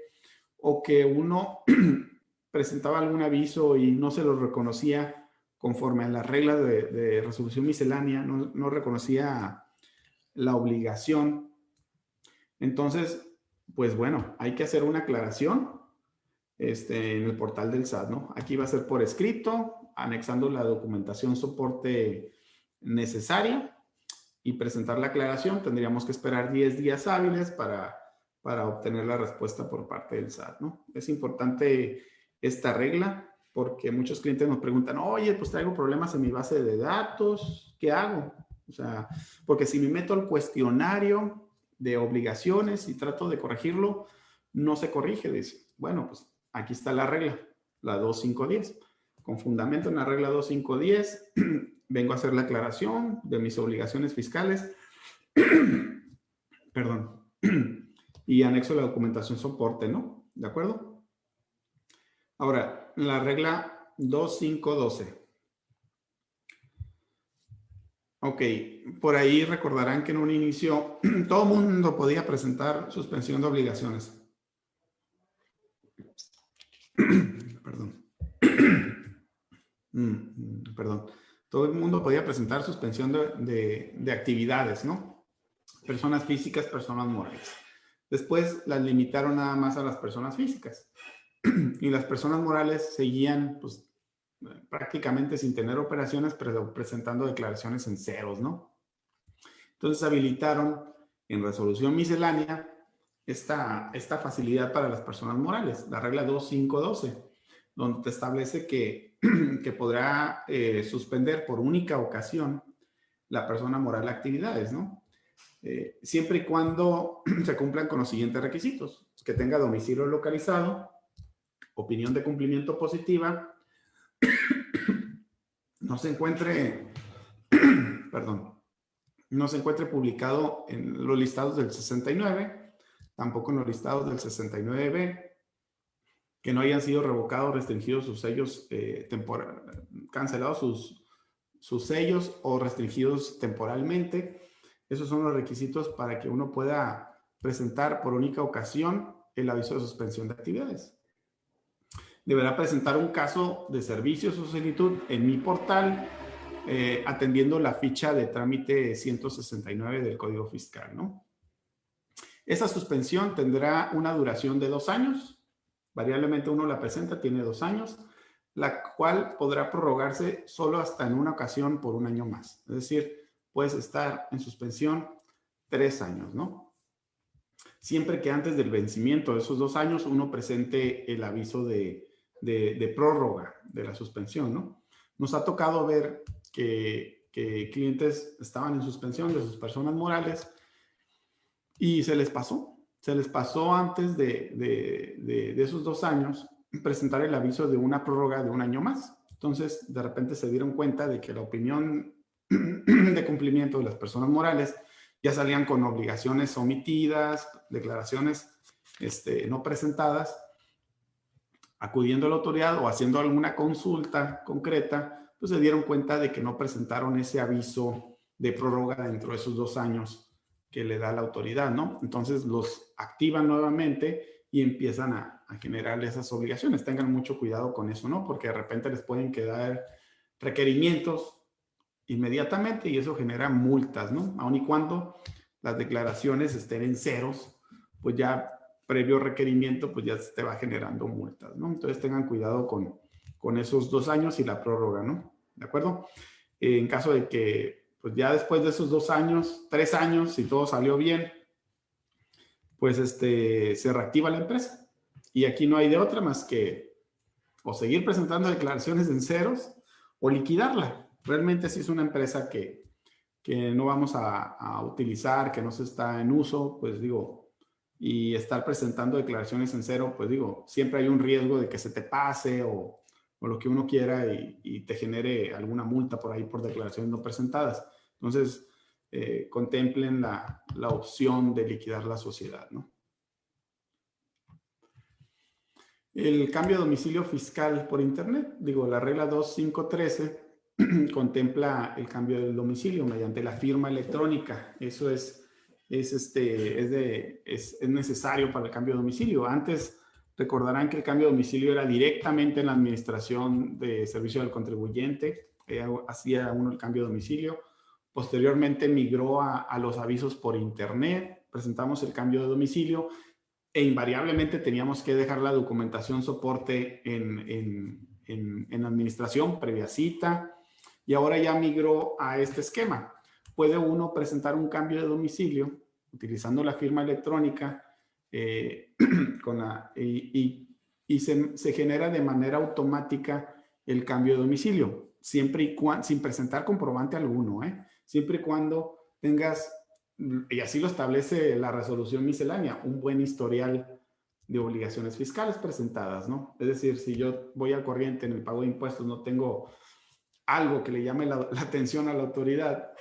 o que uno presentaba algún aviso y no se lo reconocía conforme a las reglas de resolución miscelánea, no reconocía la obligación. Entonces, pues bueno, hay que hacer una aclaración en el portal del SAT, ¿no? Aquí va a ser por escrito, anexando la documentación soporte necesaria y presentar la aclaración. Tendríamos que esperar 10 días hábiles para obtener la respuesta por parte del SAT, ¿no? Es importante esta regla porque muchos clientes nos preguntan, oye, pues traigo problemas en mi base de datos, ¿qué hago? O sea, porque si me meto al cuestionario de obligaciones y trato de corregirlo, no se corrige, dice. Bueno, pues aquí está la regla, la 2510. Con fundamento en la regla 2510, vengo a hacer la aclaración de mis obligaciones fiscales. Perdón. Y anexo la documentación soporte, ¿no? ¿De acuerdo? Ahora, la regla 2512. Ok, por ahí recordarán que en un inicio todo el mundo podía presentar suspensión de obligaciones. Perdón. Perdón. Todo el mundo podía presentar suspensión de actividades, ¿no? Personas físicas, personas morales. Después las limitaron nada más a las personas físicas. Y las personas morales seguían, pues, prácticamente sin tener operaciones, pero presentando declaraciones en ceros, ¿no? Entonces habilitaron en resolución miscelánea esta facilidad para las personas morales, la regla 2512, donde te establece que podrá suspender por única ocasión la persona moral actividades, ¿no? Siempre y cuando se cumplan con los siguientes requisitos: que tenga domicilio localizado, opinión de cumplimiento positiva, no se encuentre, perdón, no se encuentre publicado en los listados del 69, tampoco en los listados del 69B, que no hayan sido revocados, restringidos sus sellos, cancelados sus sellos o restringidos temporalmente. Esos son los requisitos para que uno pueda presentar por única ocasión el aviso de suspensión de actividades. Deberá presentar un caso de servicio o solicitud en mi portal, atendiendo la ficha de trámite 169 del Código Fiscal, ¿no? Esa suspensión tendrá una duración de 2 años. Variablemente uno la presenta, tiene 2 años, la cual podrá prorrogarse solo hasta en una ocasión por 1 año más. Es decir, puedes estar en suspensión 3 años, ¿no? Siempre que antes del vencimiento de esos 2 años uno presente el aviso de prórroga de la suspensión, ¿no? Nos ha tocado ver que clientes estaban en suspensión de sus personas morales y se les pasó antes de esos 2 años presentar el aviso de una prórroga de 1 año más. Entonces, de repente se dieron cuenta de que la opinión de cumplimiento de las personas morales ya salían con obligaciones omitidas, declaraciones no presentadas, acudiendo a la autoridad o haciendo alguna consulta concreta, pues se dieron cuenta de que no presentaron ese aviso de prórroga dentro de esos 2 años que le da la autoridad, ¿no? Entonces los activan nuevamente y empiezan a generar esas obligaciones. Tengan mucho cuidado con eso, ¿no? Porque de repente les pueden quedar requerimientos inmediatamente y eso genera multas, ¿no? Aun y cuando las declaraciones estén en ceros, pues ya previo requerimiento, pues ya se te va generando multas, ¿no? Entonces tengan cuidado con esos 2 años y la prórroga, ¿no? ¿De acuerdo? En caso de que, pues ya después de esos 2 años, 3 años, si todo salió bien, pues se reactiva la empresa. Y aquí no hay de otra más que o seguir presentando declaraciones en ceros o liquidarla. Realmente si es una empresa que no vamos a utilizar, que no se está en uso, pues digo, y estar presentando declaraciones en cero, pues digo, siempre hay un riesgo de que se te pase o lo que uno quiera y te genere alguna multa por ahí por declaraciones no presentadas. Entonces, contemplen la opción de liquidar la sociedad, ¿no? El cambio de domicilio fiscal por internet, digo, la regla 2513 contempla el cambio del domicilio mediante la firma electrónica. Eso es necesario para el cambio de domicilio. Antes recordarán que el cambio de domicilio era directamente en la administración de servicio del contribuyente, hacía uno el cambio de domicilio. Posteriormente migró a los avisos por internet, presentamos el cambio de domicilio e invariablemente teníamos que dejar la documentación soporte en administración previa cita. Y ahora ya migró a este esquema. Puede uno presentar un cambio de domicilio utilizando la firma electrónica y se genera de manera automática el cambio de domicilio, siempre y cuando, sin presentar comprobante alguno, siempre y cuando tengas, y así lo establece la resolución miscelánea, un buen historial de obligaciones fiscales presentadas, ¿no? Es decir, si yo voy al corriente en el pago de impuestos, no tengo algo que le llame la atención a la autoridad,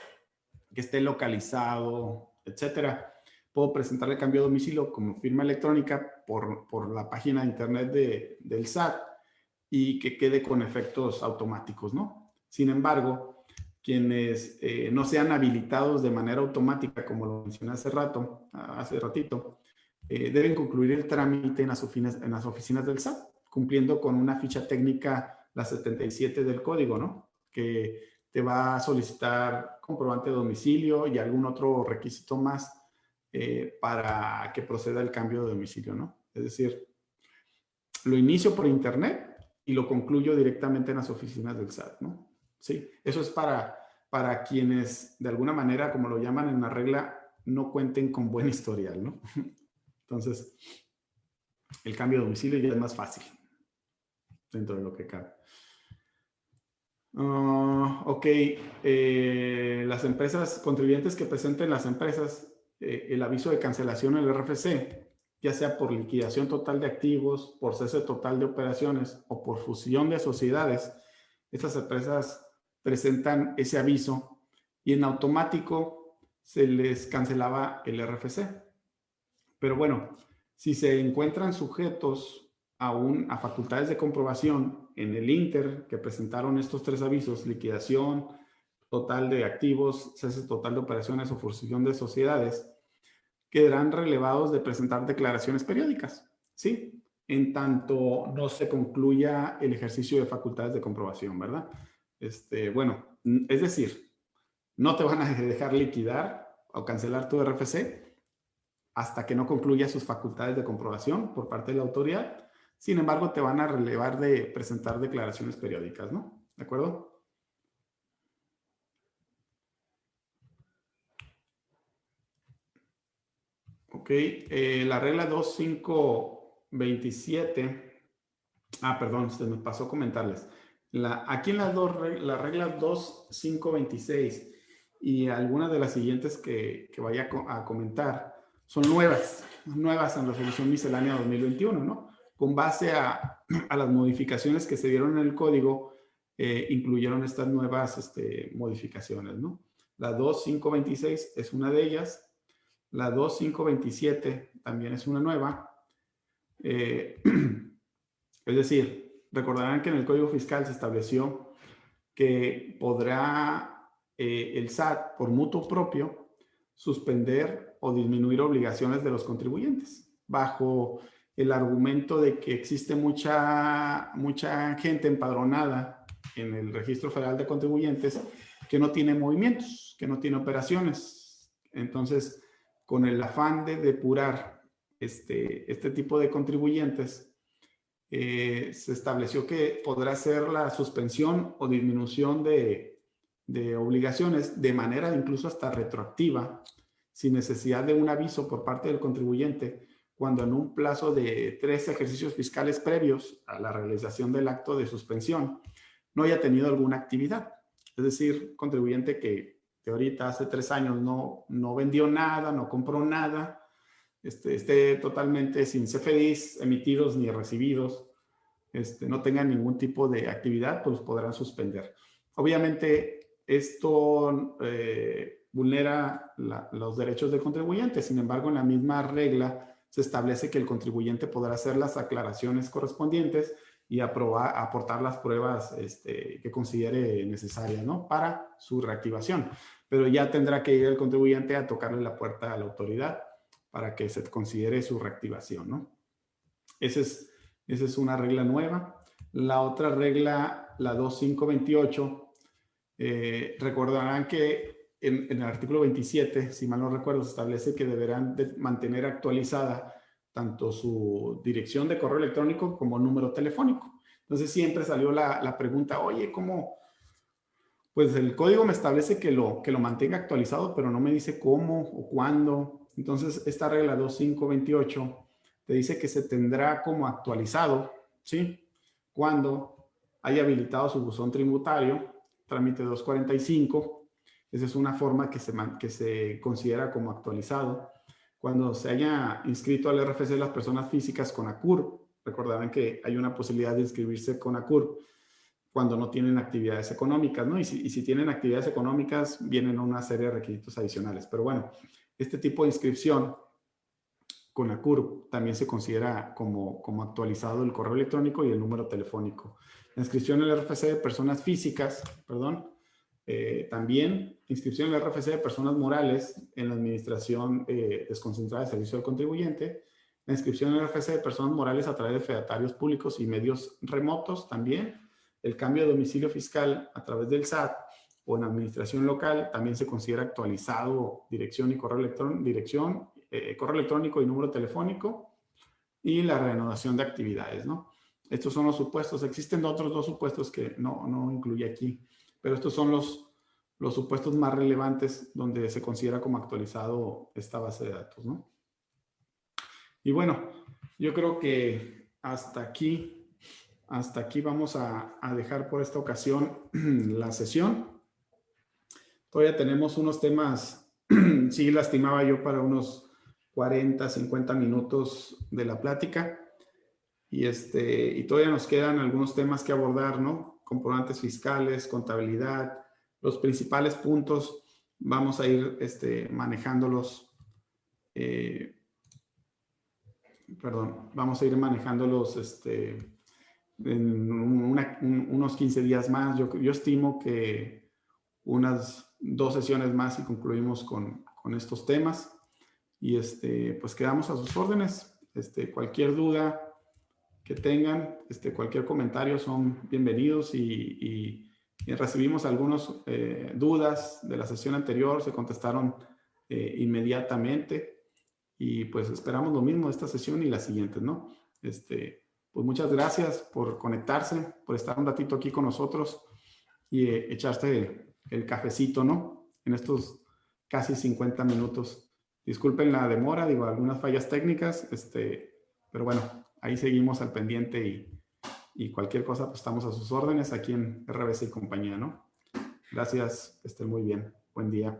que esté localizado, etcétera, puedo presentar el cambio de domicilio como firma electrónica por la página de internet del SAT y que quede con efectos automáticos, ¿no? Sin embargo, quienes no sean habilitados de manera automática, como lo mencioné hace ratito, deben concluir el trámite en las oficinas del SAT, cumpliendo con una ficha técnica, la 77 del código, ¿no? Que te va a solicitar comprobante de domicilio y algún otro requisito más para que proceda el cambio de domicilio, ¿no? Es decir, lo inicio por internet y lo concluyo directamente en las oficinas del SAT, ¿no? Sí, eso es para quienes de alguna manera, como lo llaman en la regla, no cuenten con buen historial, ¿no? Entonces, el cambio de domicilio ya es más fácil dentro de lo que cabe. Ok, las empresas contribuyentes que presenten las empresas el aviso de cancelación en el RFC, ya sea por liquidación total de activos, por cese total de operaciones o por fusión de sociedades, estas empresas presentan ese aviso y en automático se les cancelaba el RFC. Pero bueno, si se encuentran sujetos a facultades de comprobación en el Inter que presentaron estos 3 avisos: liquidación total de activos, cese total de operaciones o fusión de sociedades, quedarán relevados de presentar declaraciones periódicas, ¿sí? En tanto no se concluya el ejercicio de facultades de comprobación, ¿verdad? Bueno, es decir, no te van a dejar liquidar o cancelar tu RFC hasta que no concluya sus facultades de comprobación por parte de la autoridad. Sin embargo, te van a relevar de presentar declaraciones periódicas, ¿no? ¿De acuerdo? Ok, la regla 2527. Perdón, se me pasó comentarles. Aquí en la regla 2526 y algunas de las siguientes que vaya a comentar son nuevas en la resolución miscelánea 2021, ¿no? Con base a las modificaciones que se dieron en el código, incluyeron estas nuevas modificaciones, ¿no? La 2526 es una de ellas. La 2527 también es una nueva. Es decir, recordarán que en el Código Fiscal se estableció que podrá el SAT, por mutuo propio, suspender o disminuir obligaciones de los contribuyentes, bajo el argumento de que existe mucha gente empadronada en el Registro Federal de Contribuyentes que no tiene movimientos, que no tiene operaciones. Entonces, con el afán de depurar este tipo de contribuyentes, se estableció que podrá ser la suspensión o disminución de obligaciones de manera incluso hasta retroactiva, sin necesidad de un aviso por parte del contribuyente, cuando en un plazo de 3 ejercicios fiscales previos a la realización del acto de suspensión no haya tenido alguna actividad. Es decir, contribuyente que ahorita hace 3 años no vendió nada, no compró nada, esté totalmente sin CFDIs emitidos ni recibidos, no tengan ningún tipo de actividad, pues podrán suspender. Obviamente, esto vulnera los derechos del contribuyente. Sin embargo, en la misma regla se establece que el contribuyente podrá hacer las aclaraciones correspondientes y aportar las pruebas que considere necesarias, ¿no?, para su reactivación. Pero ya tendrá que ir el contribuyente a tocarle la puerta a la autoridad para que se considere su reactivación, ¿no? Esa es una regla nueva. La otra regla, la 2528, recordarán que en el artículo 27, si mal no recuerdo, se establece que deberán de mantener actualizada tanto su dirección de correo electrónico como número telefónico. Entonces siempre salió la pregunta: oye, ¿cómo? Pues el código me establece que lo mantenga actualizado, pero no me dice cómo o cuándo. Entonces esta regla 2528 te dice que se tendrá como actualizado, ¿sí?, cuando haya habilitado su buzón tributario, trámite 245. Esa es una forma que se considera como actualizado. Cuando se haya inscrito al RFC las personas físicas con ACURP, recordarán que hay una posibilidad de inscribirse con ACURP cuando no tienen actividades económicas, ¿no? Y si tienen actividades económicas, vienen una serie de requisitos adicionales. Pero bueno, este tipo de inscripción con ACURP también se considera como actualizado el correo electrónico y el número telefónico. La inscripción en el RFC de personas físicas, también inscripción en el RFC de personas morales en la administración desconcentrada de servicio al contribuyente. La inscripción en el RFC de personas morales a través de fedatarios públicos y medios remotos también. El cambio de domicilio fiscal a través del SAT o en administración local también se considera actualizado dirección y correo electrónico, correo electrónico y número telefónico, y la reanudación de actividades, ¿no? Estos son los supuestos. Existen otros 2 supuestos que no incluye aquí, pero estos son los supuestos más relevantes donde se considera como actualizado esta base de datos, ¿no? Y bueno, yo creo que hasta aquí vamos a dejar por esta ocasión la sesión. Todavía tenemos unos temas, sí la estimaba yo para unos 40, 50 minutos de la plática. Y todavía nos quedan algunos temas que abordar, ¿no? Comprobantes fiscales, contabilidad, los principales puntos. Vamos a ir manejándolos perdón, vamos a ir manejándolos en unos 15 días más. Yo estimo que unas 2 sesiones más y concluimos con estos temas. Y pues quedamos a sus órdenes. Cualquier duda que tengan, cualquier comentario son bienvenidos y recibimos algunas dudas de la sesión anterior, se contestaron inmediatamente y pues esperamos lo mismo de esta sesión y la siguiente, ¿no? Pues muchas gracias por conectarse, por estar un ratito aquí con nosotros y echarse el cafecito, ¿no? En estos casi 50 minutos. Disculpen la demora, digo, algunas fallas técnicas, pero bueno, ahí seguimos al pendiente y cualquier cosa, pues estamos a sus órdenes aquí en RBC y compañía, ¿no? Gracias, que estén muy bien. Buen día.